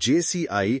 JCI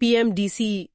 PMDC,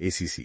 ACC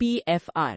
PFR,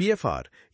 PFR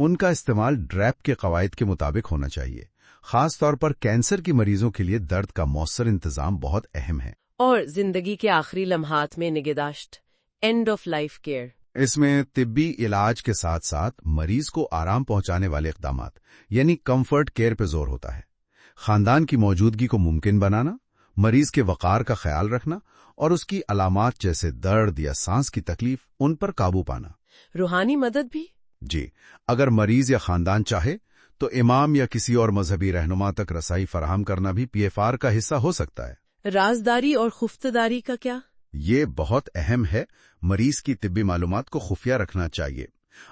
ان کا استعمال ڈریپ کے قواعد کے مطابق ہونا چاہیے. خاص طور پر کینسر کی مریضوں کے لیے درد کا مؤثر انتظام بہت اہم ہے. اور زندگی کے آخری لمحات میں نگہداشت، اینڈ آف لائف کیئر. اس میں طبی علاج کے ساتھ ساتھ مریض کو آرام پہنچانے والے اقدامات یعنی کمفرٹ کیئر پہ زور ہوتا ہے. خاندان کی موجودگی کو ممکن بنانا، مریض کے وقار کا خیال رکھنا اور اس کی علامات جیسے درد یا سانس کی تکلیف ان پر قابو پانا. روحانی مدد بھی؟ جی، اگر مریض یا خاندان چاہے تو امام یا کسی اور مذہبی رہنما تک رسائی فراہم کرنا بھی PFR کا حصہ ہو سکتا ہے. رازداری اور خفتداری کا کیا؟ یہ بہت اہم ہے. مریض کی طبی معلومات کو خفیہ رکھنا چاہیے.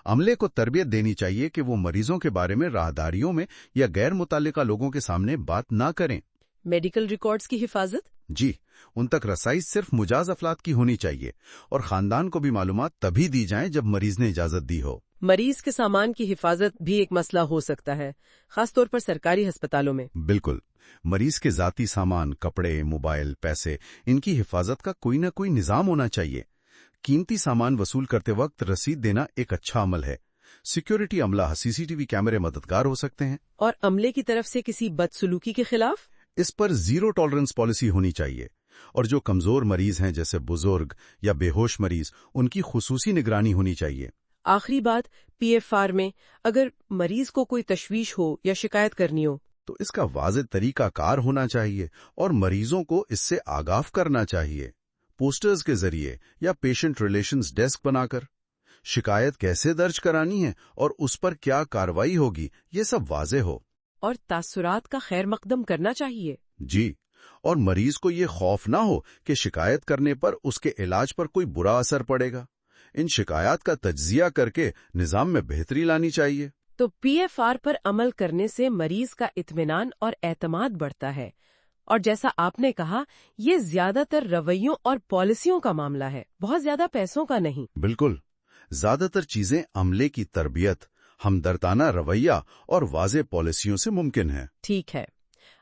عملے کو تربیت دینی چاہیے کہ وہ مریضوں کے بارے میں راہداریوں میں یا غیر متعلقہ لوگوں کے سامنے بات نہ کریں. میڈیکل ریکارڈز کی حفاظت؟ جی، ان تک رسائی صرف مجاز افراد کی ہونی چاہیے اور خاندان کو بھی معلومات تبھی دی جائیں جب مریض نے اجازت دی ہو. مریض کے سامان کی حفاظت بھی ایک مسئلہ ہو سکتا ہے، خاص طور پر سرکاری ہسپتالوں میں. بالکل. مریض کے ذاتی سامان، کپڑے، موبائل، پیسے، ان کی حفاظت کا کوئی نہ کوئی نظام ہونا چاہیے. قیمتی سامان وصول کرتے وقت رسید دینا ایک اچھا عمل ہے. سیکیورٹی عملہ، CCTV کیمرے مددگار ہو سکتے ہیں. اور عملے کی طرف سے کسی بدسلوکی کے خلاف اس پر زیرو ٹالرنس پالیسی ہونی چاہیے. اور جو کمزور مریض ہیں جیسے بزرگ یا بے ہوش مریض، ان کی خصوصی نگرانی ہونی چاہیے. آخری بات، PFR میں اگر مریض کو کوئی تشویش ہو یا شکایت کرنی ہو تو اس کا واضح طریقہ کار ہونا چاہیے اور مریضوں کو اس سے آگاہ کرنا چاہیے. پوسٹرز کے ذریعے یا پیشنٹ ریلیشنز ڈیسک بنا کر شکایت کیسے درج کرانی ہے اور اس پر کیا کارروائی ہوگی، یہ سب واضح ہو. اور تاثرات کا خیر مقدم کرنا چاہیے. جی، اور مریض کو یہ خوف نہ ہو کہ شکایت کرنے پر اس کے علاج پر کوئی برا اثر پڑے گا. ان شکایات کا تجزیہ کر کے نظام میں بہتری لانی چاہیے. تو PFR پر عمل کرنے سے مریض کا اطمینان اور اعتماد بڑھتا ہے. اور جیسا آپ نے کہا، یہ زیادہ تر رویوں اور پالیسیوں کا معاملہ ہے، بہت زیادہ پیسوں کا نہیں. بالکل. زیادہ تر چیزیں عملے کی تربیت، ہمدردانہ رویہ اور واضح پالیسیوں سے ممکن ہیں. ٹھیک ہے.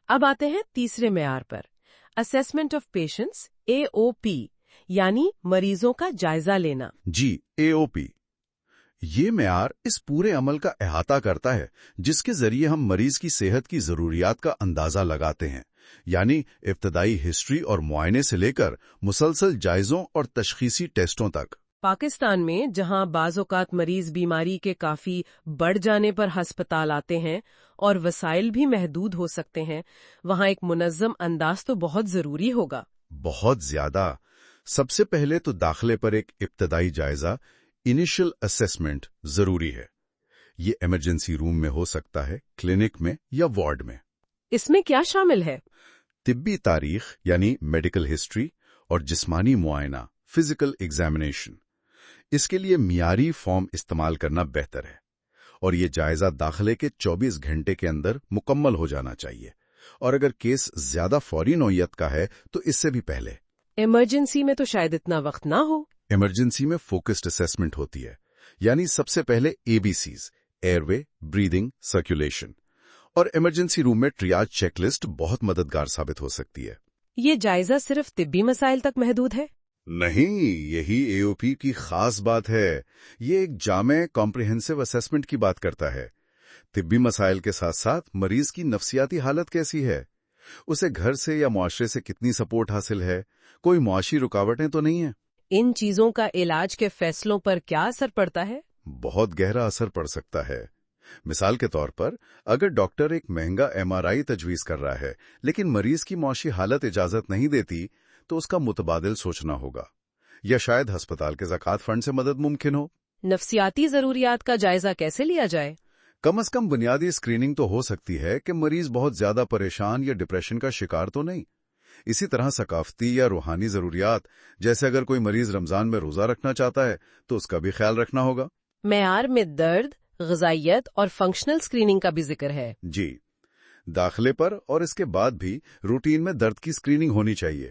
اب آتے ہیں تیسرے معیار پر، اسیسمنٹ آف پیشنٹس، AOP، یعنی مریضوں کا جائزہ لینا. جی، AOP. یہ معیار اس پورے عمل کا احاطہ کرتا ہے جس کے ذریعے ہم مریض کی صحت کی ضروریات کا اندازہ لگاتے ہیں، یعنی ابتدائی ہسٹری اور معائنے سے لے کر مسلسل جائزوں اور تشخیصی ٹیسٹوں تک. پاکستان میں جہاں بعض اوقات مریض بیماری کے کافی بڑھ جانے پر ہسپتال آتے ہیں اور وسائل بھی محدود ہو سکتے ہیں، وہاں ایک منظم انداز تو بہت ضروری ہوگا. بہت زیادہ. سب سے پہلے تو داخلے پر ایک ابتدائی جائزہ، انیشل اسیسمنٹ ضروری ہے. یہ ایمرجنسی روم میں ہو سکتا ہے، کلینک میں یا وارڈ میں. اس میں کیا شامل ہے؟ طبی تاریخ یعنی میڈیکل ہسٹری اور جسمانی معائنہ، فزیکل ایگزامینیشن. اس کے لیے معیاری فارم استعمال کرنا بہتر ہے اور یہ جائزہ داخلے کے 24 گھنٹے کے اندر مکمل ہو جانا چاہیے. اور اگر کیس زیادہ فوری نوعیت کا ہے تو اس سے بھی پہلے. ایمرجنسی میں تو شاید اتنا وقت نہ ہو. ایمرجنسی میں فوکسڈ اسیسمنٹ ہوتی ہے، یعنی سب سے پہلے ABCs، air way, breathing, circulation. اور ایمرجنسی روم میں ٹریاج چیک لسٹ بہت مددگار ثابت ہو سکتی ہے. یہ جائزہ صرف طبی مسائل تک محدود ہے؟ نہیں، یہی AOP کی خاص بات ہے. یہ ایک جامع کمپریہنسو اسیسمنٹ کی بات کرتا ہے. طبی مسائل کے ساتھ ساتھ مریض کی نفسیاتی حالت کیسی ہے، اسے گھر سے یا معاشرے سے کتنی سپورٹ حاصل ہے، کوئی معاشی رکاوٹیں تو نہیں ہیں. ان چیزوں کا علاج کے فیصلوں پر کیا اثر پڑتا ہے؟ بہت گہرا اثر پڑ سکتا ہے. مثال کے طور پر، اگر ڈاکٹر ایک مہنگا MRI تجویز کر رہا ہے لیکن مریض کی معاشی حالت اجازت نہیں دیتی تو اس کا متبادل سوچنا ہوگا. یا شاید ہسپتال کے زکوٰۃ فنڈ سے مدد ممکن ہو. نفسیاتی ضروریات کا جائزہ کیسے لیا جائے؟ کم از کم بنیادی اسکریننگ تو ہو سکتی ہے کہ مریض بہت زیادہ پریشان یا ڈپریشن کا شکار تو نہیں. اسی طرح ثقافتی یا روحانی ضروریات، جیسے اگر کوئی مریض رمضان میں روزہ رکھنا چاہتا ہے تو اس کا بھی خیال رکھنا ہوگا. معیار میں درد، غذائیت اور فنکشنل اسکریننگ کا بھی ذکر ہے. جی، داخلے پر اور اس کے بعد بھی روٹین میں درد کی اسکریننگ ہونی چاہیے،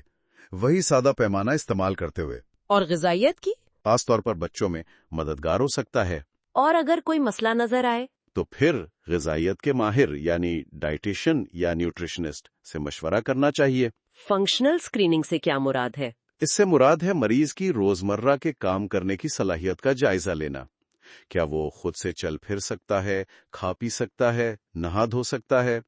وہی سادہ پیمانہ استعمال کرتے ہوئے. اور غذائیت کی؟ خاص طور پر بچوں میں مددگار ہو سکتا ہے. اور اگر کوئی مسئلہ نظر آئے تو پھر غذائیت کے ماہر یعنی ڈائٹیشن یا نیوٹریشنسٹ سے مشورہ کرنا چاہیے. فنکشنل اسکریننگ سے کیا مراد ہے؟ اس سے مراد ہے مریض کی روزمرہ کے کام کرنے کی صلاحیت کا جائزہ لینا. کیا وہ خود سے چل پھر سکتا ہے، کھا پی سکتا ہے، نہا دھو سکتا ہے؟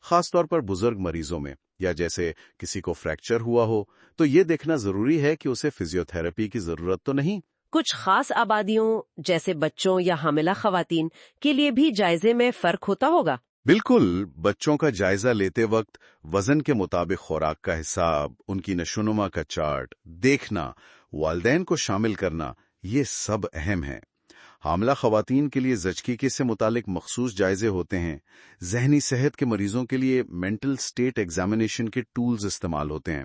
خاص طور پر بزرگ مریضوں میں، یا جیسے کسی کو فریکچر ہوا ہو، تو یہ دیکھنا ضروری ہے کہ اسے فزیوتھراپی کی ضرورت تو نہیں۔ کچھ خاص آبادیوں جیسے بچوں یا حاملہ خواتین کے لیے بھی جائزے میں فرق ہوتا ہوگا؟ بالکل، بچوں کا جائزہ لیتے وقت وزن کے مطابق خوراک کا حساب، ان کی نشوونما کا چارٹ دیکھنا، والدین کو شامل کرنا، یہ سب اہم ہیں۔ حاملہ خواتین کے لیے زچگی سے متعلق مخصوص جائزے ہوتے ہیں۔ ذہنی صحت کے مریضوں کے لیے مینٹل سٹیٹ ایگزامینیشن کے ٹولز استعمال ہوتے ہیں۔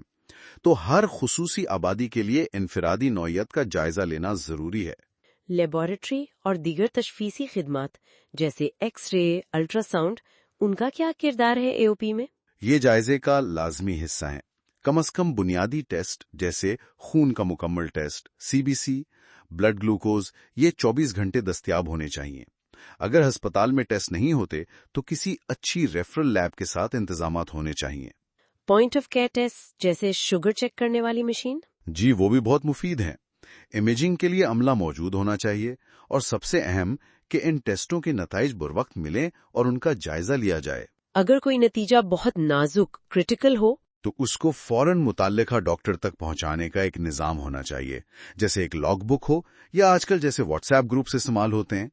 تو ہر خصوصی آبادی کے لیے انفرادی نوعیت کا جائزہ لینا ضروری ہے۔ لیبارٹری اور دیگر تشخیصی خدمات جیسے ایکس رے، الٹرا ساؤنڈ، ان کا کیا کردار ہے اے او پی میں؟ یہ جائزے کا لازمی حصہ ہیں۔ کم از کم بنیادی ٹیسٹ جیسے خون کا مکمل test, C B C, blood glucose, یہ 24 گھنٹے دستیاب ہونے چاہیے۔ اگر ہسپتال میں ٹیسٹ نہیں ہوتے تو کسی اچھی ریفرل لیب کے ساتھ انتظامات ہونے چاہیے۔ پوائنٹ آف کیئر ٹیسٹ جیسے شوگر چیک کرنے والی مشین؟ جی، وہ بھی بہت مفید ہیں۔ امیجنگ کے لیے عملہ موجود ہونا چاہیے، اور سب سے اہم کہ ان ٹیسٹوں کے نتائج بروقت ملیں اور ان کا جائزہ لیا جائے۔ اگر کوئی نتیجہ بہت نازک، کرٹیکل ہو، تو اس کو فوراً متعلقہ ڈاکٹر تک پہنچانے کا ایک نظام ہونا چاہیے، جیسے ایک لاگ بک ہو یا آج کل جیسے واٹس ایپ گروپس استعمال ہوتے ہیں۔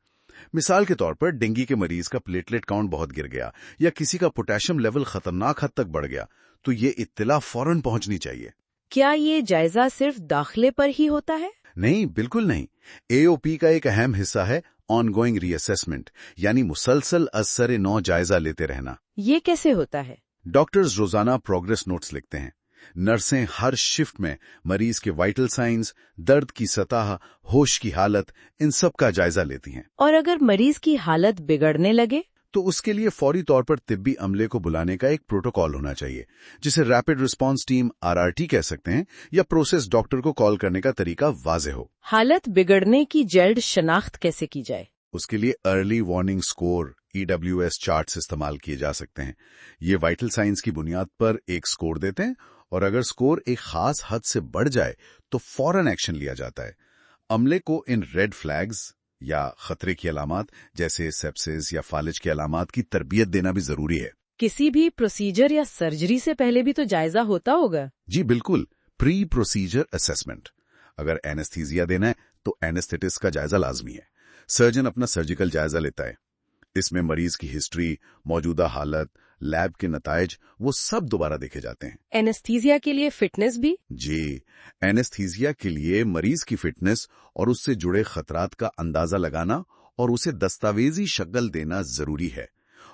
مثال کے طور پر ڈینگی کے مریض کا پلیٹلیٹ کاؤنٹ بہت گر گیا یا کسی کا پوٹاشیم لیول خطرناک حد تک بڑھ گیا، تو یہ اطلاع فوراً پہنچنی چاہیے۔ کیا یہ جائزہ صرف داخلے پر ہی ہوتا ہے؟ نہیں، بالکل نہیں۔ اے او پی کا ایک اہم حصہ ہے آن گوئنگ ری اسیسمنٹ، یعنی مسلسل از سر نو جائزہ لیتے رہنا۔ یہ کیسے ہوتا ہے؟ ڈاکٹرز روزانہ پروگرس نوٹس لکھتے ہیں۔ نرسیں ہر شفٹ میں مریض کے وائٹل سائنز، درد کی سطح، ہوش کی حالت، ان سب کا جائزہ لیتی ہیں۔ اور اگر مریض کی حالت بگڑنے لگے تو اس کے لیے فوری طور پر طبی عملے کو بلانے کا ایک پروٹوکال ہونا چاہیے، جسے ریپڈ رسپانس ٹیم RRT کہہ سکتے ہیں، یا پروسیس ڈاکٹر کو کال کرنے کا طریقہ واضح ہو۔ حالت بگڑنے کی جلد شناخت کیسے کی جائے؟ اس کے لیے early warning score EWS charts استعمال کیے جا سکتے ہیں۔ یہ وائٹل سائنس کی بنیاد پر ایک سکور دیتے ہیں، اور اگر سکور ایک خاص حد سے بڑھ جائے تو فوراً ایکشن لیا جاتا ہے۔ عملے کو ان ریڈ فلیگز یا خطرے کی علامات جیسے سیپسس یا فالج کی علامات کی تربیت دینا بھی ضروری ہے۔ کسی بھی پروسیجر یا سرجری سے پہلے بھی تو جائزہ ہوتا ہوگا؟ جی بالکل، پری پروسیجر اسیسمنٹ۔ اگر اینستھیزیا دینا ہے تو اینستھیٹسٹ کا جائزہ لازمی ہے۔ سرجن اپنا سرجیکل جائزہ لیتا ہے۔ اس میں مریض کی ہسٹری، موجودہ حالت، لیب کے نتائج، وہ سب دوبارہ دیکھے جاتے ہیں۔ اینستھیزیا کے لیے فٹنس بھی؟ جی، اینستھیزیا کے لیے مریض کی فٹنس اور اس سے جڑے خطرات کا اندازہ لگانا اور اسے دستاویزی شکل دینا ضروری ہے۔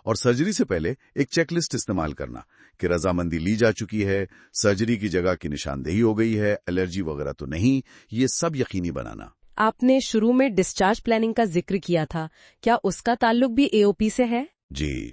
اور سرجری سے پہلے ایک چیک لسٹ استعمال کرنا کہ رضامندی لی جا چکی ہے، سرجری کی جگہ کی نشاندہی ہو گئی ہے، الرجی وغیرہ تو نہیں، یہ سب یقینی بنانا۔ آپ نے شروع میں ڈسچارج پلاننگ کا ذکر کیا تھا، کیا اس کا تعلق بھی اے او پی سے ہے؟ جی،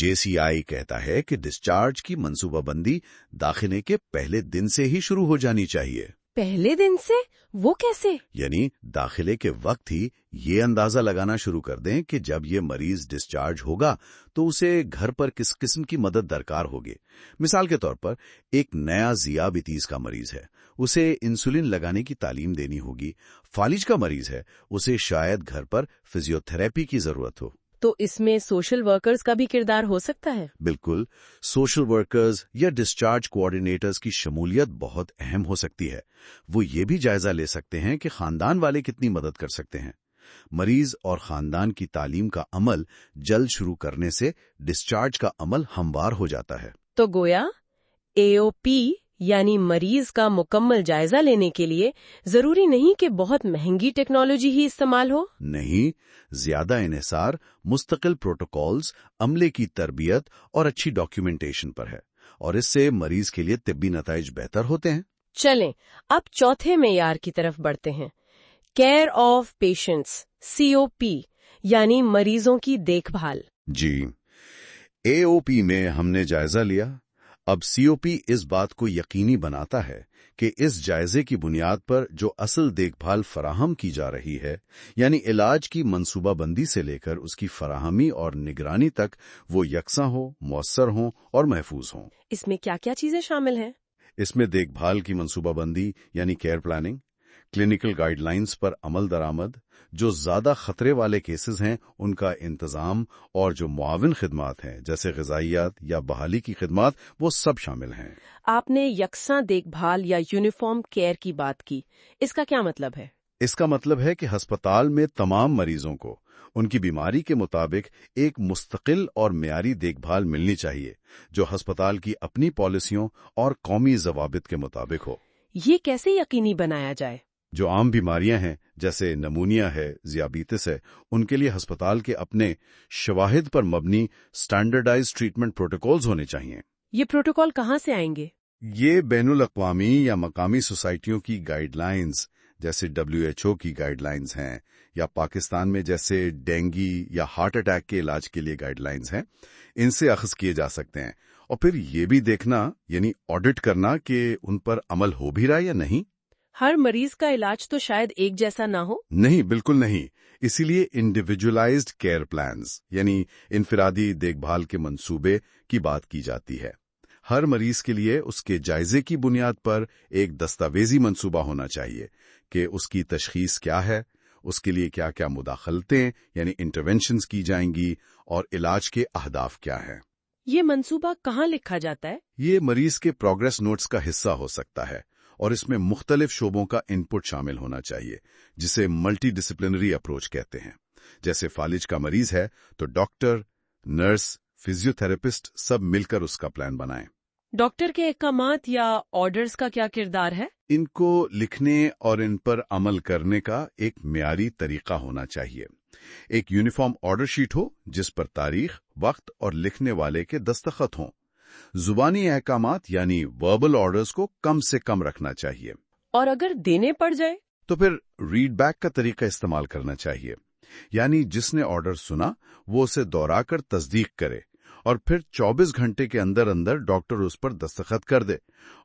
JCI کہتا ہے کہ ڈسچارج کی منصوبہ بندی داخلے کے پہلے دن سے ہی شروع ہو جانی چاہیے۔ پہلے دن سے؟ وہ کیسے؟ یعنی داخلے کے وقت ہی یہ اندازہ لگانا شروع کر دیں کہ جب یہ مریض ڈسچارج ہوگا تو اسے گھر پر کس قسم کی مدد درکار ہوگی۔ مثال کے طور پر ایک نیا ذیابیطیز کا مریض ہے، اسے انسولین لگانے کی تعلیم دینی ہوگی۔ فالج کا مریض ہے، اسے شاید گھر پر فزیوتھراپی کی ضرورت ہو۔ تو اس میں سوشل ورکرز کا بھی کردار ہو سکتا ہے؟ بالکل، سوشل ورکرز یا ڈسچارج کوآرڈینیٹرز کی شمولیت بہت اہم ہو سکتی ہے۔ وہ یہ بھی جائزہ لے سکتے ہیں کہ خاندان والے کتنی مدد کر سکتے ہیں۔ مریض اور خاندان کی تعلیم کا عمل جلد شروع کرنے سے ڈسچارج کا عمل ہموار ہو جاتا ہے۔ تو گویا اے او پی یعنی مریض کا مکمل جائزہ لینے کے لیے ضروری نہیں کہ بہت مہنگی ٹیکنالوجی ہی استعمال ہو۔ نہیں، زیادہ انحصار مستقل پروٹوکالز، عملے کی تربیت اور اچھی ڈاکیومنٹیشن پر ہے، اور اس سے مریض کے لیے طبی نتائج بہتر ہوتے ہیں۔ چلیں اب چوتھے معیار کی طرف بڑھتے ہیں، کیئر آف پیشنٹس، COP یعنی مریضوں کی دیکھ بھال۔ جی، AOP میں ہم نے جائزہ لیا، اب COP اس بات کو یقینی بناتا ہے کہ اس جائزے کی بنیاد پر جو اصل دیکھ بھال فراہم کی جا رہی ہے، یعنی علاج کی منصوبہ بندی سے لے کر اس کی فراہمی اور نگرانی تک، وہ یکساں ہو، مؤثر ہوں اور محفوظ ہوں۔ اس میں کیا کیا چیزیں شامل ہیں؟ اس میں دیکھ بھال کی منصوبہ بندی یعنی care planning, clinical guidelines پر عمل درآمد، جو زیادہ خطرے والے کیسز ہیں ان کا انتظام، اور جو معاون خدمات ہیں جیسے غذائیت یا بحالی کی خدمات، وہ سب شامل ہیں۔ آپ نے یکساں دیکھ بھال یا یونیفارم کیئر کی بات کی، اس کا کیا مطلب ہے؟ اس کا مطلب ہے کہ ہسپتال میں تمام مریضوں کو ان کی بیماری کے مطابق ایک مستقل اور معیاری دیکھ بھال ملنی چاہیے، جو ہسپتال کی اپنی پالیسیوں اور قومی ضوابط کے مطابق ہو۔ یہ کیسے یقینی بنایا جائے؟ جو عام بیماریاں ہیں جیسے نمونیا ہے، ذیابیطس ہے، ان کے لیے ہسپتال کے اپنے شواہد پر مبنی سٹینڈرڈائز ٹریٹمنٹ پروٹوکولز ہونے چاہیے۔ یہ پروٹوکول کہاں سے آئیں گے؟ یہ بین الاقوامی یا مقامی سوسائٹیوں کی گائیڈ لائنز جیسے WHO کی گائیڈ لائنز ہیں، یا پاکستان میں جیسے ڈینگی یا ہارٹ اٹیک کے علاج کے لیے گائیڈ لائنز ہیں، ان سے اخذ کیے جا سکتے ہیں۔ اور پھر یہ بھی دیکھنا، یعنی آڈٹ کرنا کہ ان پر عمل ہو بھی رہا یا نہیں۔ ہر مریض کا علاج تو شاید ایک جیسا نہ ہو۔ نہیں، بالکل نہیں۔ اسی لیے انڈیویجولائزڈ کیئر پلانز یعنی انفرادی دیکھ بھال کے منصوبے کی بات کی جاتی ہے۔ ہر مریض کے لیے اس کے جائزے کی بنیاد پر ایک دستاویزی منصوبہ ہونا چاہیے کہ اس کی تشخیص کیا ہے، اس کے لیے کیا کیا مداخلتیں یعنی انٹرونشنز کی جائیں گی، اور علاج کے اہداف کیا ہیں۔ یہ منصوبہ کہاں لکھا جاتا ہے؟ یہ مریض کے پروگرس نوٹس کا حصہ ہو سکتا ہے، اور اس میں مختلف شعبوں کا انپٹ شامل ہونا چاہیے، جسے ملٹی ڈسپلنری اپروچ کہتے ہیں۔ جیسے فالج کا مریض ہے تو ڈاکٹر، نرس، فزیو تھراپسٹ سب مل کر اس کا پلان بنائیں۔ ڈاکٹر کے احکامات یا آرڈرز کا کیا کردار ہے؟ ان کو لکھنے اور ان پر عمل کرنے کا ایک معیاری طریقہ ہونا چاہیے۔ ایک یونیفارم آرڈر شیٹ ہو جس پر تاریخ، وقت اور لکھنے والے کے دستخط ہوں۔ زبانی احکامات یعنی وربل آرڈرز کو کم سے کم رکھنا چاہیے۔ اور اگر دینے پڑ جائے؟ تو پھر ریڈ بیک کا طریقہ استعمال کرنا چاہیے، یعنی جس نے آرڈر سنا وہ اسے دوہرا کر تصدیق کرے، اور پھر 24 گھنٹے کے اندر اندر ڈاکٹر اس پر دستخط کر دے،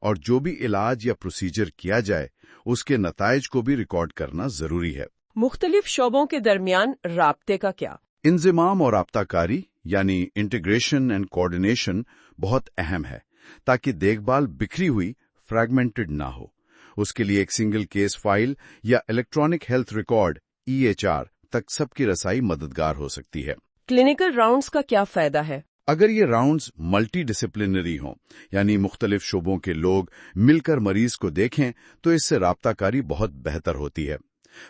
اور جو بھی علاج یا پروسیجر کیا جائے اس کے نتائج کو بھی ریکارڈ کرنا ضروری ہے۔ مختلف شعبوں کے درمیان رابطے کا کیا؟ انضمام اور رابطہ کاری یعنی انٹیگریشن اینڈ کوآرڈینیشن بہت اہم ہے، تاکہ دیکھ بھال بکھری ہوئی، فریگمنٹڈ نہ ہو۔ اس کے لیے ایک سنگل کیس فائل یا الیکٹرانک ہیلتھ ریکارڈ EHR تک سب کی رسائی مددگار ہو سکتی ہے۔ کلینکل راؤنڈز کا کیا فائدہ ہے؟ اگر یہ راؤنڈز ملٹی ڈسپلنری ہوں، یعنی مختلف شعبوں کے لوگ مل کر مریض کو دیکھیں، تو اس سے رابطہ کاری بہت بہتر ہوتی ہے۔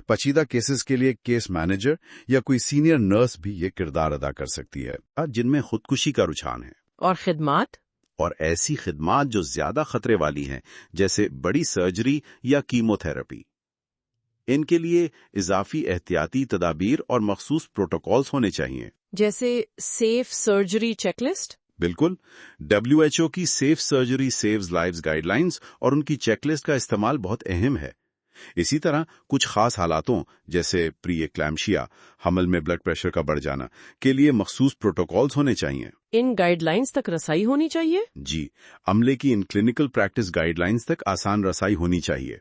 پیچیدہ کیسز کے لیے کیس مینیجر یا کوئی سینئر نرس بھی یہ کردار ادا کر سکتی ہے، جن میں خودکشی کا رجحان ہے۔ اور خدمات؟ اور ایسی خدمات جو زیادہ خطرے والی ہیں، جیسے بڑی سرجری یا کیمو تھراپی، ان کے لیے اضافی احتیاطی تدابیر اور مخصوص پروٹوکولز ہونے چاہیے۔ جیسے سیف سرجری چیک لسٹ؟ بالکل۔ WHO کی safe surgery saves lives guidelines اور ان کی چیک لسٹ کا استعمال بہت اہم ہے۔ اسی طرح کچھ خاص حالاتوں جیسے پری ایکلامشیا، حمل میں بلڈ پریشر کا بڑھ جانا کے لیے مخصوص پروٹوکولز ہونے چاہیے۔ ان گائیڈ لائنز تک رسائی ہونی چاہیے؟ جی، عملے کی in clinical practice guide lines تک آسان رسائی ہونی چاہیے،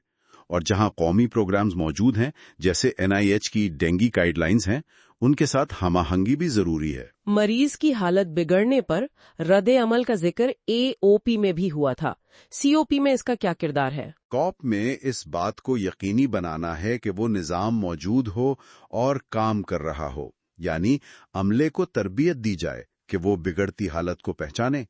اور جہاں قومی پروگرامز موجود ہیں جیسے NIH کی ڈینگی گائیڈ لائنز ہیں، ان کے ساتھ ہم آہنگی بھی ضروری ہے۔ مریض کی حالت بگڑنے پر رد عمل کا ذکر AOP میں بھی ہوا تھا۔ COP میں اس کا کیا کردار ہے؟ COP میں اس بات کو یقینی بنانا ہے کہ وہ نظام موجود ہو اور کام کر رہا ہو، یعنی عملے کو تربیت دی جائے کہ وہ بگڑتی حالت کو پہچانے۔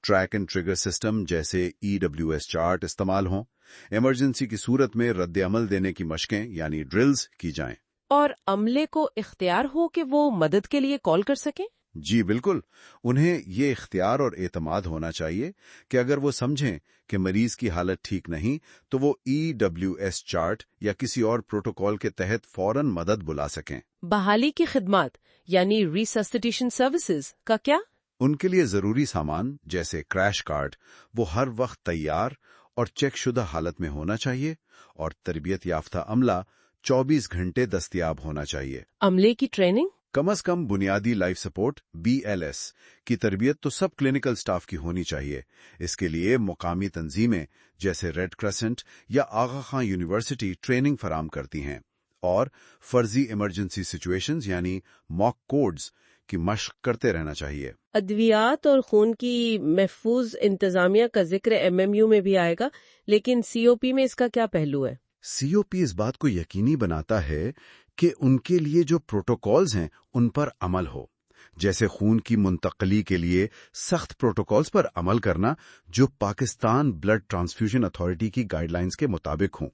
ٹریک اینڈ ٹریگر سسٹم جیسے EWS چارٹ استعمال ہوں۔ ایمرجنسی کی صورت میں رد عمل دینے کی مشقیں یعنی ڈرلز کی جائیں۔ اور عملے کو اختیار ہو کہ وہ مدد کے لیے کال کر سکیں؟ جی بالکل، انہیں یہ اختیار اور اعتماد ہونا چاہیے کہ اگر وہ سمجھیں کہ مریض کی حالت ٹھیک نہیں تو وہ EWS چارٹ یا کسی اور پروٹوکول کے تحت فوراً مدد بلا سکیں۔ بحالی کی خدمات یعنی ریسسٹیشن سروسز کا کیا؟ ان کے لیے ضروری سامان جیسے کریش کارٹ وہ ہر وقت تیار اور چیک شدہ حالت میں ہونا چاہیے، اور تربیت یافتہ عملہ 24 گھنٹے دستیاب ہونا چاہیے۔ عملے کی ٹریننگ؟ کم از کم بنیادی لائف سپورٹ BLS کی تربیت تو سب کلینکل سٹاف کی ہونی چاہیے۔ اس کے لیے مقامی تنظیمیں جیسے ریڈ کریسنٹ یا آغا خان یونیورسٹی ٹریننگ فراہم کرتی ہیں، اور فرضی ایمرجنسی سچویشنز یعنی موک کوڈز کی مشق کرتے رہنا چاہیے۔ ادویات اور خون کی محفوظ انتظامیہ کا ذکر MMU میں بھی آئے گا، لیکن COP میں اس کا کیا پہلو ہے؟ سی او پی اس بات کو یقینی بناتا ہے کہ ان کے لیے جو پروٹوکولز ہیں ان پر عمل ہو، جیسے خون کی منتقلی کے لیے سخت پروٹوکولز پر عمل کرنا جو پاکستان بلڈ ٹرانسفیوژن اتھارٹی کی گائیڈ لائنز کے مطابق ہوں،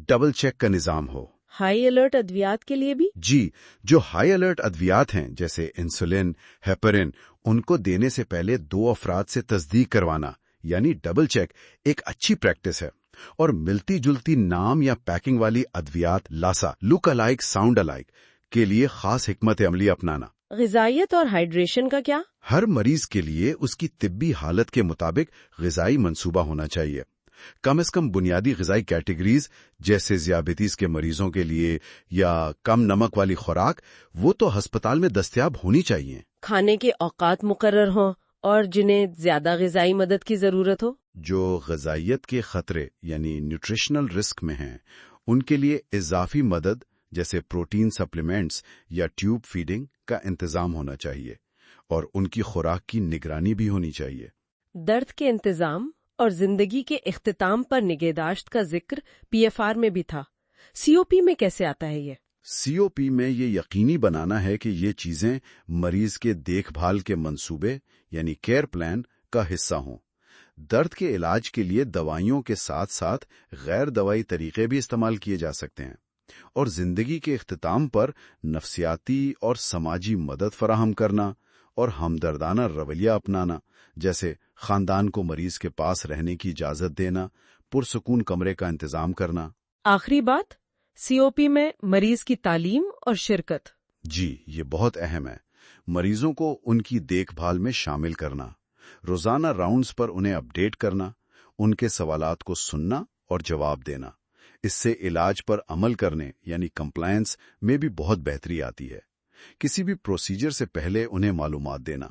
ڈبل چیک کا نظام ہو۔ ہائی الرٹ ادویات کے لیے بھی؟ جی، جو ہائی الرٹ ادویات ہیں جیسے انسولین، ہیپرین، ان کو دینے سے پہلے 2 افراد سے تصدیق کروانا یعنی ڈبل چیک ایک اچھی پریکٹس ہے، اور ملتی جلتی نام یا پیکنگ والی ادویات لاسا لک الائک ساؤنڈ الائک کے لیے خاص حکمت عملی اپنانا۔ غذائیت اور ہائیڈریشن کا کیا؟ ہر مریض کے لیے اس کی طبی حالت کے مطابق غذائی منصوبہ ہونا چاہیے۔ کم از کم بنیادی غذائی کیٹیگریز جیسے ذیابیطس کے مریضوں کے لیے یا کم نمک والی خوراک وہ تو ہسپتال میں دستیاب ہونی چاہیے۔ کھانے کے اوقات مقرر ہوں اور جنہیں زیادہ غذائی مدد کی ضرورت ہو؟ جو غذائیت کے خطرے یعنی نیوٹریشنل رسک میں ہیں ان کے لیے اضافی مدد جیسے پروٹین سپلیمنٹس یا ٹیوب فیڈنگ کا انتظام ہونا چاہیے، اور ان کی خوراک کی نگرانی بھی ہونی چاہیے۔ درد کے انتظام اور زندگی کے اختتام پر نگہداشت کا ذکر پی ایف آر میں بھی تھا، سی او پی میں کیسے آتا ہے یہ؟ سی او پی میں یہ یقینی بنانا ہے کہ یہ چیزیں مریض کے دیکھ بھال کے منصوبے یعنی کیئر پلان کا حصہ ہوں۔ درد کے علاج کے لیے دوائیوں کے ساتھ ساتھ غیر دوائی طریقے بھی استعمال کیے جا سکتے ہیں، اور زندگی کے اختتام پر نفسیاتی اور سماجی مدد فراہم کرنا اور ہمدردانہ رویہ اپنانا، جیسے خاندان کو مریض کے پاس رہنے کی اجازت دینا، پرسکون کمرے کا انتظام کرنا۔ آخری بات، سی او پی میں مریض کی تعلیم اور شرکت۔ جی، یہ بہت اہم ہے۔ مریضوں کو ان کی دیکھ بھال میں شامل کرنا، روزانہ راؤنڈز پر انہیں اپڈیٹ کرنا، ان کے سوالات کو سننا اور جواب دینا۔ اس سے علاج پر عمل کرنے یعنی کمپلائنس میں بھی بہت بہتری آتی ہے۔ کسی بھی پروسیجر سے پہلے انہیں معلومات دینا۔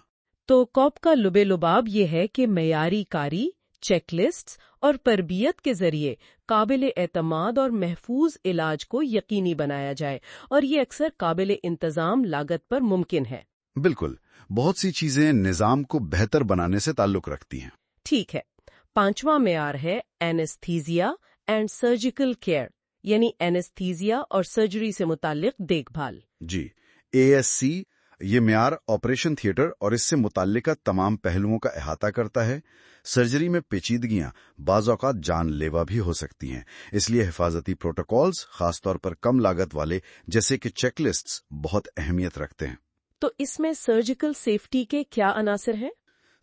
تو کوپ کا لب لباب یہ ہے کہ معیاری کاری، چیک لسٹس اور تربیت کے ذریعے قابل اعتماد اور محفوظ علاج کو یقینی بنایا جائے، اور یہ اکثر قابل انتظام لاگت پر ممکن ہے۔ بالکل، بہت سی چیزیں نظام کو بہتر بنانے سے تعلق رکھتی ہیں۔ ٹھیک ہے، 5واں معیار ہے اینستھیزیا اینڈ سرجیکل کیئر، یعنی اینستھیزیا اور سرجری سے متعلق دیکھ بھال۔ جی، اے ایس سی یہ معیار آپریشن تھیٹر اور اس سے متعلقہ تمام پہلوؤں کا احاطہ کرتا ہے۔ سرجری میں پیچیدگیاں بعض اوقات جان لیوا بھی ہو سکتی ہیں، اس لیے حفاظتی پروٹوکولز خاص طور پر کم لاگت والے جیسے کہ چیک لسٹس بہت اہمیت رکھتے ہیں۔ تو اس میں سرجیکل سیفٹی کے کیا عناصر ہیں؟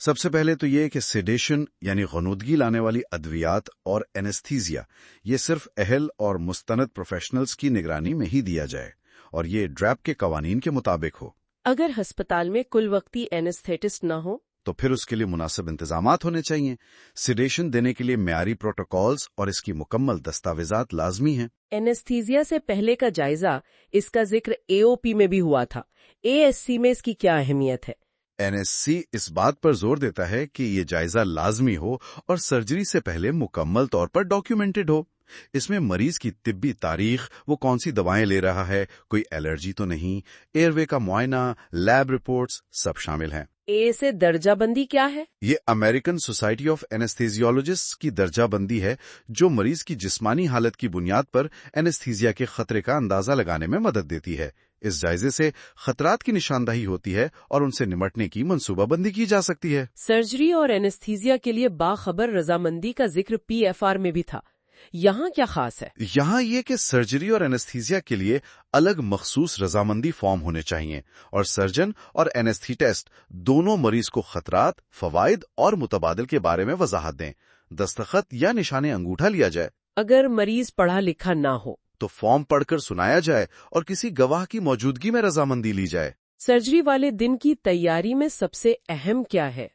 سب سے پہلے تو یہ کہ سیڈیشن یعنی غنودگی لانے والی ادویات اور اینستھیزیا یہ صرف اہل اور مستند پروفیشنلز کی نگرانی میں ہی دیا جائے، اور یہ ڈریپ کے قوانین کے مطابق ہو۔ اگر ہسپتال میں کل وقتی اینستھیٹسٹ نہ ہو تو پھر اس کے لیے مناسب انتظامات ہونے چاہیے۔ سیڈیشن دینے کے لیے معیاری پروٹوکولز اور اس کی مکمل دستاویزات لازمی ہیں۔ اینستھیزیا سے پہلے کا جائزہ، اس کا ذکر اے او پی میں بھی ہوا تھا، اے ایس سی میں اس کی کیا اہمیت ہے؟ این ایس سی اس بات پر زور دیتا ہے کہ یہ جائزہ لازمی ہو اور سرجری سے پہلے مکمل طور پر ڈاکیومنٹڈ ہو۔ اس میں مریض کی طبی تاریخ، وہ کون سی دوائیں لے رہا ہے، کوئی الرجی تو نہیں، ایئر وے کا معائنہ، لیب رپورٹس سب شامل ہیں۔ اے سے درجہ بندی کیا ہے؟ یہ امریکن سوسائٹی آف اینستھیزیولوجسٹس کی درجہ بندی ہے جو مریض کی جسمانی حالت کی بنیاد پر اینستھیزیا کے خطرے کا اندازہ لگانے میں مدد دیتی ہے۔ اس جائزے سے خطرات کی نشاندہی ہوتی ہے اور ان سے نمٹنے کی منصوبہ بندی کی جا سکتی ہے۔ سرجری اور اینستھیزیا کے لیے باخبر رضامندی کا ذکر پی ایف آر میں بھی تھا، یہاں کیا خاص ہے؟ یہاں یہ کہ سرجری اور اینستھیزیا کے لیے الگ مخصوص رضامندی فارم ہونے چاہیے، اور سرجن اور اینستھیٹسٹ دونوں مریض کو خطرات، فوائد اور متبادل کے بارے میں وضاحت دیں۔ دستخط یا نشان انگوٹھا لیا جائے۔ اگر مریض پڑھا لکھا نہ ہو تو فارم پڑھ کر سنایا جائے اور کسی گواہ کی موجودگی میں رضامندی لی جائے۔ سرجری والے دن کی تیاری میں سب سے اہم کیا ہے؟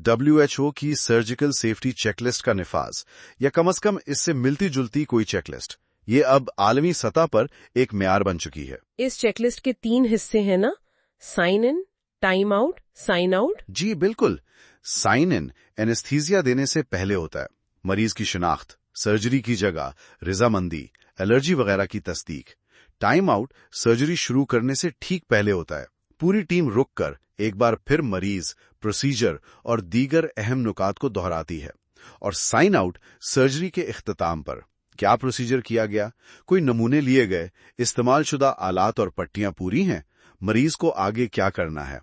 WHO کی سرجیکل سیفٹی چیک لسٹ کا نفاذ، یا کم از کم اس سے ملتی جلتی کوئی چیک لسٹ، یہ اب عالمی سطح پر ایک معیار بن چکی ہے۔ اس چیک لسٹ کے 3 حصے ہیں نا؟ Sign in, time out, sign out. جی بالکل، سائن ان اینستھیزیا دینے سے پہلے ہوتا ہے، مریض کی شناخت، سرجری کی جگہ، رضامندی، الرجی وغیرہ کی تصدیق۔ ٹائم آؤٹ سرجری شروع کرنے سے ٹھیک پہلے ہوتا ہے، پوری ٹیم رک کر ایک بار پھر مریض، پروسیجر اور دیگر اہم نکات کو دہراتی ہے۔ اور سائن آؤٹ سرجری کے اختتام پر، کیا پروسیجر کیا گیا، کوئی نمونے لیے گئے، استعمال شدہ آلات اور پٹیاں پوری ہیں، مریض کو آگے کیا کرنا ہے۔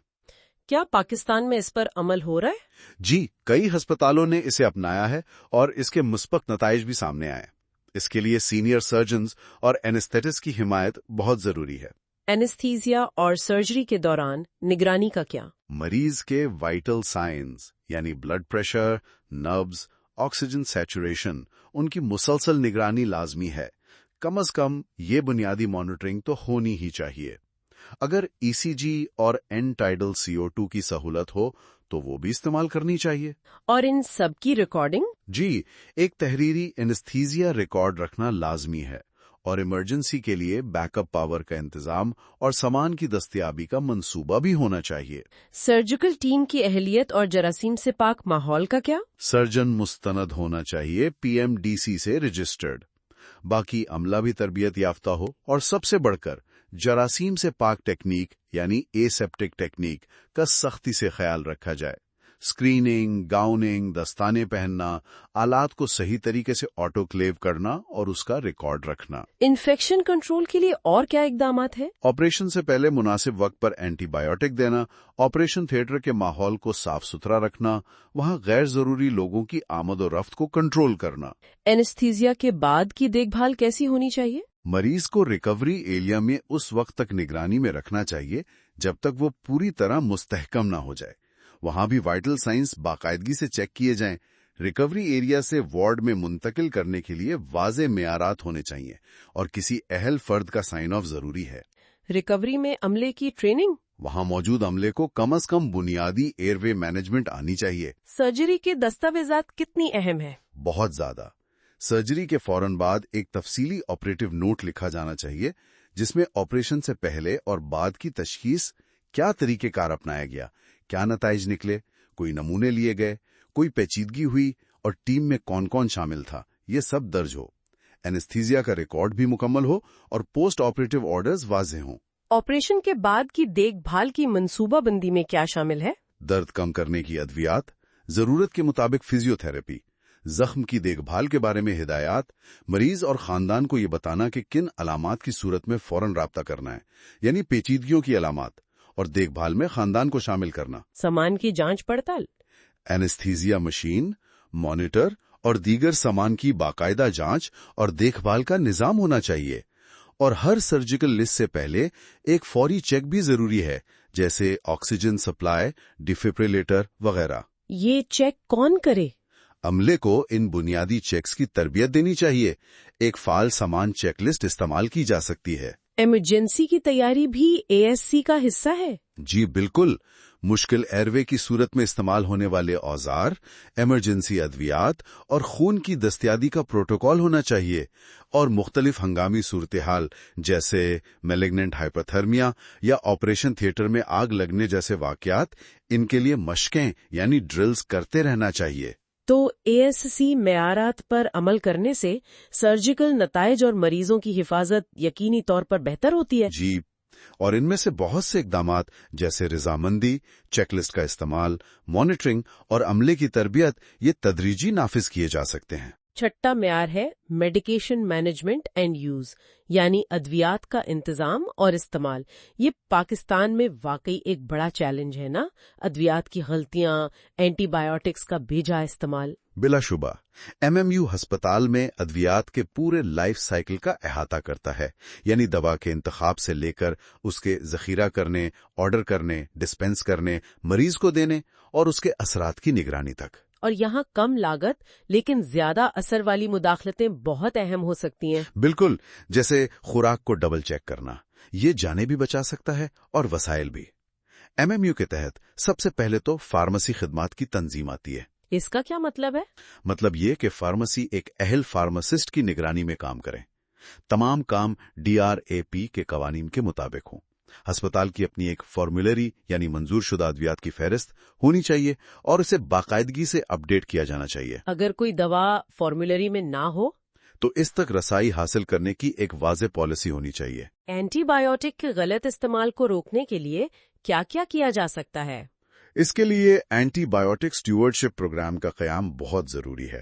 کیا پاکستان میں اس پر عمل ہو رہا ہے؟ جی، کئی ہسپتالوں نے اسے اپنایا ہے اور اس کے مثبت نتائج بھی سامنے آئے۔ اس کے لیے سینئر سرجنز اور اینستھیٹسٹ کی حمایت بہت ضروری ہے۔ اینستھیزیا اور سرجری کے دوران نگرانی کا کیا؟ مریض کے وائٹل سائنز یعنی بلڈ پریشر، نبض، آکسیجن سیچوریشن، ان کی مسلسل نگرانی لازمی ہے۔ کم از کم یہ بنیادی مانیٹرنگ تو ہونی ہی چاہیے۔ اگر ای سی جی اور این ٹائیڈل CO2 کی سہولت ہو تو وہ بھی استعمال کرنی چاہیے۔ اور ان سب کی ریکارڈنگ؟ جی، ایک تحریری اینستھیزیا ریکارڈ رکھنا لازمی ہے اور ایمرجنسی کے لیے بیک اپ پاور کا انتظام اور سامان کی دستیابی کا منصوبہ بھی ہونا چاہیے۔ سرجیکل ٹیم کی اہلیت اور جراثیم سے پاک ماحول کا کیا؟ سرجن مستند ہونا چاہیے، PMDC سے رجسٹرڈ، باقی عملہ بھی تربیت یافتہ ہو، اور سب سے بڑھ کر جراثیم سے پاک ٹیکنیک یعنی ایسیپٹک ٹیکنیک کا سختی سے خیال رکھا جائے۔ اسکریننگ، گاؤننگ، دستانے پہننا، آلات کو صحیح طریقے سے آٹو کلیو کرنا اور اس کا ریکارڈ رکھنا۔ انفیکشن کنٹرول کے لیے اور کیا اقدامات ہیں؟ آپریشن سے پہلے مناسب وقت پر اینٹی بایوٹک دینا، آپریشن تھیٹر کے ماحول کو صاف ستھرا رکھنا، وہاں غیر ضروری لوگوں کی آمد و رفت کو کنٹرول کرنا۔ اینستھیزیا کے بعد کی دیکھ بھال کیسی ہونی چاہیے؟ مریض کو ریکوری ایریا میں اس وقت تک نگرانی میں رکھنا چاہیے جب تک وہ پوری طرح مستحکم نہ ہو جائے۔ وہاں بھی وائٹل سائنس باقاعدگی سے چیک کیے جائیں۔ ریکوری ایریا سے وارڈ میں منتقل کرنے کے لیے واضح معیارات ہونے چاہیے اور کسی اہل فرد کا سائن آف ضروری ہے۔ ریکوری میں عملے کی ٹریننگ؟ وہاں موجود عملے کو کم از کم بنیادی ایئر وے مینجمنٹ آنی چاہیے۔ سرجری کے دستاویزات کتنی اہم ہیں؟ بہت زیادہ۔ سرجری کے فوراً بعد ایک تفصیلی آپریٹو نوٹ لکھا جانا چاہیے جس میں آپریشن سے پہلے اور بعد کی تشخیص، کیا طریقہ کار اپنایا گیا، کیا نتائج نکلے، کوئی نمونے لیے گئے، کوئی پیچیدگی ہوئی اور ٹیم میں کون کون شامل تھا، یہ سب درج ہو۔ اینستھیزیا کا ریکارڈ بھی مکمل ہو اور پوسٹ آپریٹو آرڈرز واضح ہوں۔ آپریشن کے بعد کی دیکھ بھال کی منصوبہ بندی میں کیا شامل ہے؟ درد کم کرنے کی ادویات، ضرورت کے مطابق فزیو تھراپی، زخم کی دیکھ بھال کے بارے میں ہدایات، مریض اور خاندان کو یہ بتانا کہ کن علامات کی صورت میں فوراً رابطہ کرنا ہے، یعنی پیچیدگیوں کی علامات، اور دیکھ بھال میں خاندان کو شامل کرنا۔ سامان کی جانچ پڑتال، اینستھیزیا مشین، مانیٹر اور دیگر سامان کی باقاعدہ جانچ اور دیکھ بھال کا نظام ہونا چاہیے، اور ہر سرجیکل لسٹ سے پہلے ایک فوری چیک بھی ضروری ہے، جیسے آکسیجن سپلائی، ڈیفیبریلیٹر وغیرہ۔ یہ چیک کون کرے؟ عملے کو ان بنیادی چیکس کی تربیت دینی چاہیے۔ ایک فعال سامان چیک لسٹ استعمال کی جا سکتی ہے۔ ایمرجنسی کی تیاری بھی ASC کا حصہ ہے؟ جی بالکل۔ مشکل ایئر وے کی صورت میں استعمال ہونے والے اوزار، ایمرجنسی ادویات اور خون کی دستیابی کا پروٹوکول ہونا چاہیے، اور مختلف ہنگامی صورتحال جیسے میلیگننٹ ہائپرتھرمیا یا آپریشن تھیٹر میں آگ لگنے جیسے واقعات، ان کے لیے مشقیں یعنی ڈرلز کرتے رہنا چاہیے۔ تو ASC معیارات پر عمل کرنے سے سرجیکل نتائج اور مریضوں کی حفاظت یقینی طور پر بہتر ہوتی ہے؟ جی، اور ان میں سے بہت سے اقدامات جیسے رضامندی، چیک لسٹ کا استعمال، مانیٹرنگ اور عملے کی تربیت یہ تدریجی نافذ کیے جا سکتے ہیں۔ چھٹا معیار ہے میڈیکیشن مینجمنٹ اینڈ یوز، یعنی ادویات کا انتظام اور استعمال۔ یہ پاکستان میں واقعی ایک بڑا چیلنج ہے نا، ادویات کی غلطیاں، اینٹی بایوٹکس کا بے جا استعمال۔ بلا شبہ MMU ہسپتال میں ادویات کے پورے لائف سائیکل کا احاطہ کرتا ہے، یعنی دوا کے انتخاب سے لے کر اس کے ذخیرہ کرنے، آرڈر کرنے، ڈسپینس کرنے، مریض کو دینے اور اس کے اثرات کی نگرانی تک۔ اور یہاں کم لاگت لیکن زیادہ اثر والی مداخلتیں بہت اہم ہو سکتی ہیں۔ بالکل، جیسے خوراک کو ڈبل چیک کرنا، یہ جانیں بھی بچا سکتا ہے اور وسائل بھی۔ MMU کے تحت سب سے پہلے تو فارمیسی خدمات کی تنظیم آتی ہے۔ اس کا کیا مطلب ہے؟ مطلب یہ کہ فارمیسی ایک اہل فارماسسٹ کی نگرانی میں کام کریں، تمام کام DRAP کے قوانین کے مطابق ہوں۔ ہسپتال کی اپنی ایک فارمولری یعنی منظور شدہ ادویات کی فہرست ہونی چاہیے اور اسے باقاعدگی سے اپ ڈیٹ کیا جانا چاہیے۔ اگر کوئی دوا فارمولری میں نہ ہو تو اس تک رسائی حاصل کرنے کی ایک واضح پالیسی ہونی چاہیے۔ اینٹی بایوٹک کے غلط استعمال کو روکنے کے لیے کیا کیا جا سکتا ہے؟ اس کے لیے اینٹی بایوٹک اسٹیورڈشپ پروگرام کا قیام بہت ضروری ہے۔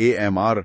AMR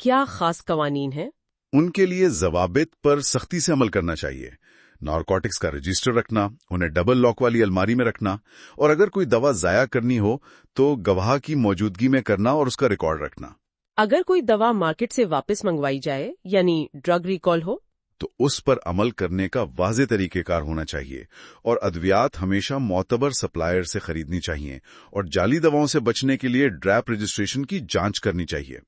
کیا خاص قوانین ہیں؟ ان کے لیے ضوابط پر سختی سے عمل کرنا چاہیے. نارکوٹکس کا رجسٹر رکھنا، انہیں ڈبل لاک والی الماری میں رکھنا، اور اگر کوئی دوا ضائع کرنی ہو تو گواہ کی موجودگی میں کرنا اور اس کا ریکارڈ رکھنا. اگر کوئی دوا مارکیٹ سے واپس منگوائی جائے یعنی ڈرگ ریکال ہو تو اس پر عمل کرنے کا واضح طریقہ کار ہونا چاہیے، اور ادویات ہمیشہ معتبر سپلائر سے خریدنی چاہیے، اور جعلی دواؤں سے بچنے کے لیے ڈراپ رجسٹریشن کی جانچ کرنی چاہیے.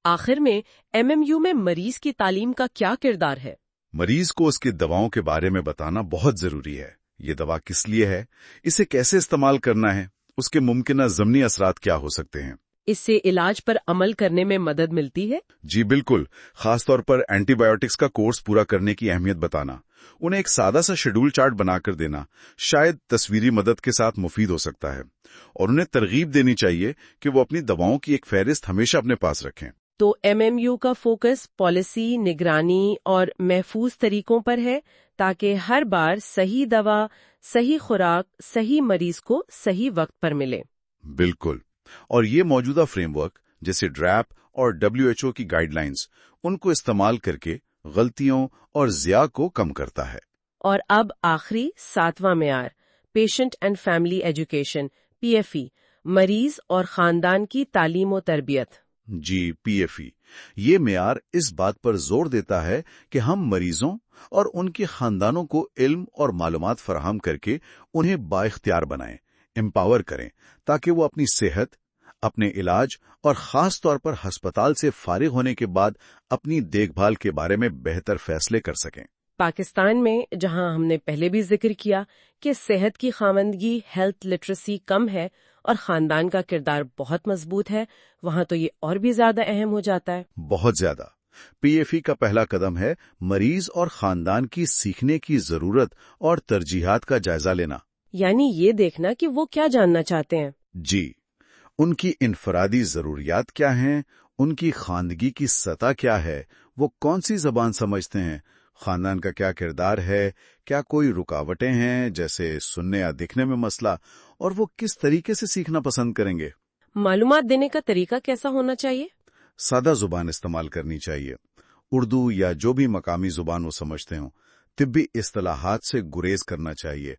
آخر میں MMU میں مریض کی تعلیم کا کیا کردار ہے؟ مریض کو اس کی دواؤں کے بارے میں بتانا بہت ضروری ہے. یہ دوا کس لیے ہے، اسے کیسے استعمال کرنا ہے، اس کے ممکنہ ضمنی اثرات کیا ہو سکتے ہیں. اس سے علاج پر عمل کرنے میں مدد ملتی ہے؟ جی بالکل، خاص طور پر اینٹی بایوٹکس کا کورس پورا کرنے کی اہمیت بتانا، انہیں ایک سادہ سا شیڈول چارٹ بنا کر دینا شاید تصویری مدد کے ساتھ مفید ہو سکتا ہے، اور انہیں ترغیب دینی چاہیے کہ وہ اپنی دواؤں کی ایک فہرست ہمیشہ اپنے پاس رکھیں. تو MMU کا فوکس پالیسی، نگرانی اور محفوظ طریقوں پر ہے تاکہ ہر بار صحیح دوا، صحیح خوراک، صحیح مریض کو صحیح وقت پر ملے. بالکل، اور یہ موجودہ فریم ورک جیسے ڈریپ اور WHO کی گائیڈ لائنز ان کو استعمال کر کے غلطیوں اور ضیاع کو کم کرتا ہے. اور اب آخری 7واں معیار، patient and family education PFE، مریض اور خاندان کی تعلیم و تربیت. جی PFE، یہ معیار اس بات پر زور دیتا ہے کہ ہم مریضوں اور ان کے خاندانوں کو علم اور معلومات فراہم کر کے انہیں بااختیار بنائیں، امپاور کریں، تاکہ وہ اپنی صحت، اپنے علاج اور خاص طور پر ہسپتال سے فارغ ہونے کے بعد اپنی دیکھ بھال کے بارے میں بہتر فیصلے کر سکیں. پاکستان میں جہاں ہم نے پہلے بھی ذکر کیا کہ صحت کی خواندگی، ہیلتھ لٹریسی کم ہے اور خاندان کا کردار بہت مضبوط ہے، وہاں تو یہ اور بھی زیادہ اہم ہو جاتا ہے. بہت زیادہ. PFE کا پہلا قدم ہے مریض اور خاندان کی سیکھنے کی ضرورت اور ترجیحات کا جائزہ لینا. یعنی یہ دیکھنا کہ وہ کیا جاننا چاہتے ہیں. جی، ان کی انفرادی ضروریات کیا ہیں، ان کی خواندگی کی سطح کیا ہے، وہ کون سی زبان سمجھتے ہیں، خاندان کا کیا کردار ہے، کیا کوئی رکاوٹیں ہیں جیسے سننے یا دکھنے میں مسئلہ، اور وہ کس طریقے سے سیکھنا پسند کریں گے. معلومات دینے کا طریقہ کیسا ہونا چاہیے؟ سادہ زبان استعمال کرنی چاہیے، اردو یا جو بھی مقامی زبان وہ سمجھتے ہوں. طبی اصطلاحات سے گریز کرنا چاہیے.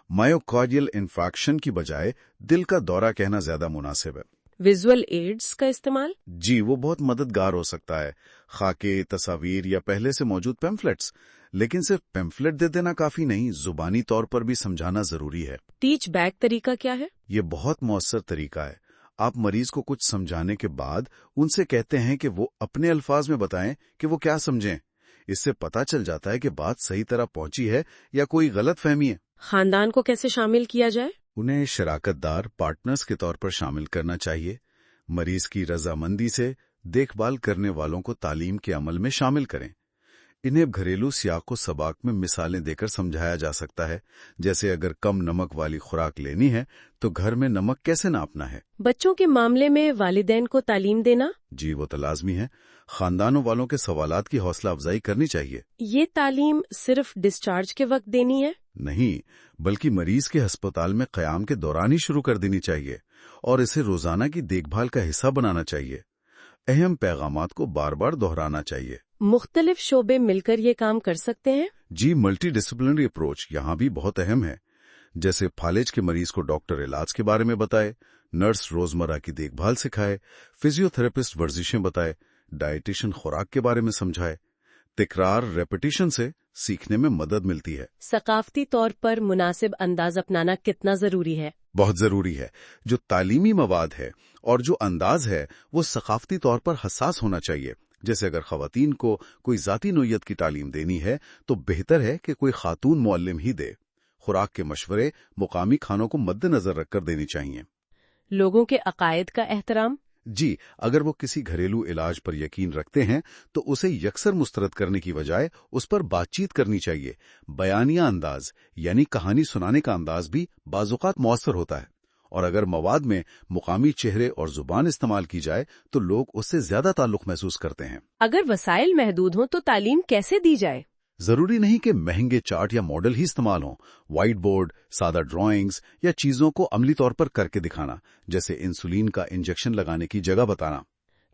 مایوکارڈیل انفارکشن کی بجائے دل کا دورہ کہنا زیادہ مناسب ہے. ویژول ایڈز کا استعمال؟ جی، وہ بہت مددگار ہو سکتا ہے، خاکے، تصاویر یا پہلے سے موجود پیمفلیٹس. لیکن صرف پیمفلیٹ دے دینا کافی نہیں، زبانی طور پر بھی سمجھانا ضروری ہے. ٹیچ بیک طریقہ کیا ہے؟ یہ بہت مؤثر طریقہ ہے. آپ مریض کو کچھ سمجھانے کے بعد ان سے کہتے ہیں کہ وہ اپنے الفاظ میں بتائیں کہ وہ کیا سمجھیں. اس سے پتہ چل جاتا ہے کہ بات صحیح طرح پہنچی ہے یا کوئی غلط فہمی ہے. خاندان کو کیسے شامل کیا جائے؟ انہیں شراکت دار پارٹنرز کے طور پر شامل کرنا چاہیے. مریض کی رضامندی سے دیکھ بھال کرنے والوں کو تعلیم کے عمل میں شامل کریں. انہیں گھریلو سیاق و سباق میں مثالیں دے کر سمجھایا جا سکتا ہے، جیسے اگر کم نمک والی خوراک لینی ہے تو گھر میں نمک کیسے ناپنا ہے. بچوں کے معاملے میں والدین کو تعلیم دینا؟ جی، وہ تو لازمی ہے. خاندانوں والوں کے سوالات کی حوصلہ افزائی کرنی چاہیے. یہ تعلیم صرف ڈسچارج کے وقت دینی ہے؟ نہیں، بلکہ مریض کے ہسپتال میں قیام کے دوران ہی شروع کر دینی چاہیے، اور اسے روزانہ کی دیکھ بھال کا حصہ بنانا چاہیے. اہم پیغامات کو بار بار دہرانا چاہیے. مختلف شعبے مل کر یہ کام کر سکتے ہیں؟ جی، ملٹی ڈسپلنری اپروچ یہاں بھی بہت اہم ہے. جیسے فالج کے مریض کو ڈاکٹر علاج کے بارے میں بتائے، نرس روزمرہ کی دیکھ بھال سکھائے، فزیو تھراپسٹ ورزشیں بتائے، ڈائٹیشن خوراک کے بارے میں سمجھائے. تکرار ریپیٹیشن سے سیکھنے میں مدد ملتی ہے. ثقافتی طور پر مناسب انداز اپنانا کتنا ضروری ہے؟ بہت ضروری ہے. جو تعلیمی مواد ہے اور جو انداز ہے وہ ثقافتی طور پر حساس ہونا چاہیے. جیسے اگر خواتین کو کوئی ذاتی نوعیت کی تعلیم دینی ہے تو بہتر ہے کہ کوئی خاتون معلم ہی دے. خوراک کے مشورے مقامی کھانوں کو مد نظر رکھ کر دینی چاہیے. لوگوں کے عقائد کا احترام؟ جی، اگر وہ کسی گھریلو علاج پر یقین رکھتے ہیں تو اسے یکسر مسترد کرنے کی بجائے اس پر بات چیت کرنی چاہیے. بیانیہ انداز یعنی کہانی سنانے کا انداز بھی بعض اوقات مؤثر ہوتا ہے، اور اگر مواد میں مقامی چہرے اور زبان استعمال کی جائے تو لوگ اس سے زیادہ تعلق محسوس کرتے ہیں. اگر وسائل محدود ہوں تو تعلیم کیسے دی جائے؟ ضروری نہیں کہ مہنگے چارٹ یا ماڈل ہی استعمال ہوں. وائٹ بورڈ، سادہ ڈرائنگز یا چیزوں کو عملی طور پر کر کے دکھانا، جیسے انسولین کا انجیکشن لگانے کی جگہ بتانا.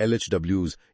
LHWs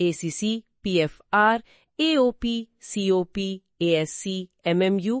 ACC, PFR, AOP, COP, ASC, MMU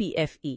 PFE।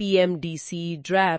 PMDC, DRAP,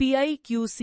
PIQC